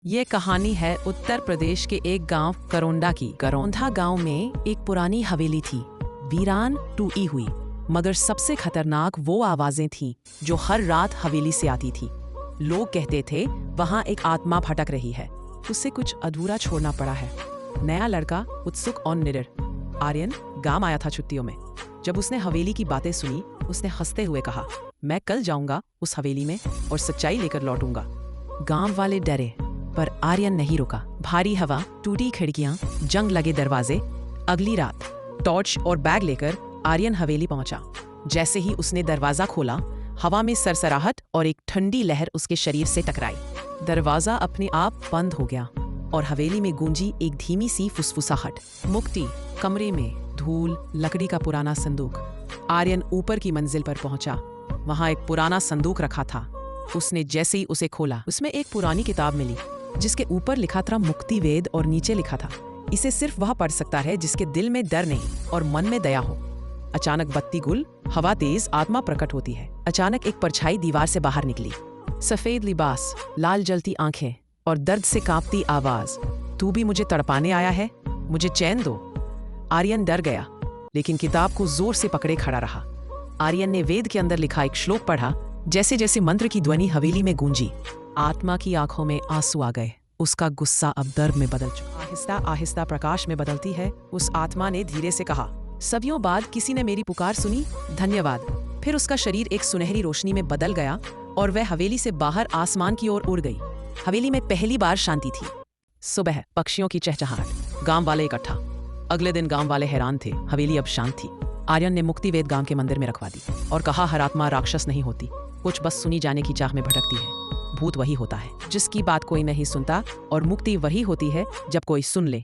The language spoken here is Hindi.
ये कहानी है उत्तर प्रदेश के एक गांव करोंडा की। करोंधा गांव में एक पुरानी हवेली थी, वीरान टूटी हुई, मगर सबसे खतरनाक वो आवाजें थीं जो हर रात हवेली से आती थी। लोग कहते थे वहां एक आत्मा भटक रही है, उसे कुछ अधूरा छोड़ना पड़ा है। नया लड़का उत्सुक और निडर आर्यन गांव आया था छुट्टियों में। जब उसने हवेली की बातें सुनी, उसने हंसते हुए कहा, मैं कल जाऊंगा उस हवेली में और सच्चाई लेकर लौटूंगा। गांव वाले डरे, पर आर्यन नहीं रुका। भारी हवा, टूटी खिड़कियां, जंग लगे दरवाजे। अगली रात टॉर्च और बैग लेकर आर्यन हवेली पहुंचा। जैसे ही उसने दरवाजा खोला, हवा में सरसराहट और एक ठंडी लहर उसके शरीर से टकराई। दरवाजा अपने आप बंद हो गया और हवेली में गूंजी एक धीमी सी फुसफुसाहट। मुक्ति। कमरे में धूल, लकड़ी का पुराना संदूक। आर्यन ऊपर की मंजिल पर पहुंचा। वहां एक पुराना संदूक रखा था। उसने जैसे ही उसे खोला, उसमें एक पुरानी किताब मिली जिसके ऊपर लिखा था मुक्ति वेद और नीचे लिखा था, इसे सिर्फ वह पढ़ सकता है जिसके दिल में डर नहीं और मन में दया हो। अचानक बत्ती गुल, हवा तेज, आत्मा प्रकट होती है। अचानक एक परछाई दीवार से बाहर निकली। सफेद लिबास, लाल जलती आंखें और दर्द से कांपती आवाज, तू भी मुझे तड़पाने आया है? मुझे चैन दो। आर्यन डर गया, लेकिन किताब को जोर से पकड़े खड़ा रहा। आर्यन ने वेद के अंदर लिखा एक श्लोक पढ़ा। जैसे जैसे मंत्र की ध्वनि हवेली में गूंजी, आत्मा की आंखों में आंसू आ गए। उसका गुस्सा अब दर्द में बदल चुका। आहिस्ता आहिस्ता प्रकाश में बदलती है। उस आत्मा ने धीरे से कहा, सदियों बाद किसी ने मेरी पुकार सुनी, धन्यवाद। फिर उसका शरीर एक सुनहरी रोशनी में बदल गया और वह हवेली से बाहर आसमान की ओर उड़ गई। हवेली में पहली बार शांति थी। सुबह पक्षियों की चहचहाहट, गांव वाले इकट्ठा। अगले दिन गांव वाले हैरान थे, हवेली अब शांत थी। आर्यन ने मुक्ति वेद गांव के मंदिर में रखवा दी और कहा, हर आत्मा राक्षस नहीं होती, कुछ बस सुनी जाने की चाह में भटकती है। भूत वही होता है जिसकी बात कोई नहीं सुनता, और मुक्ति वही होती है जब कोई सुन ले।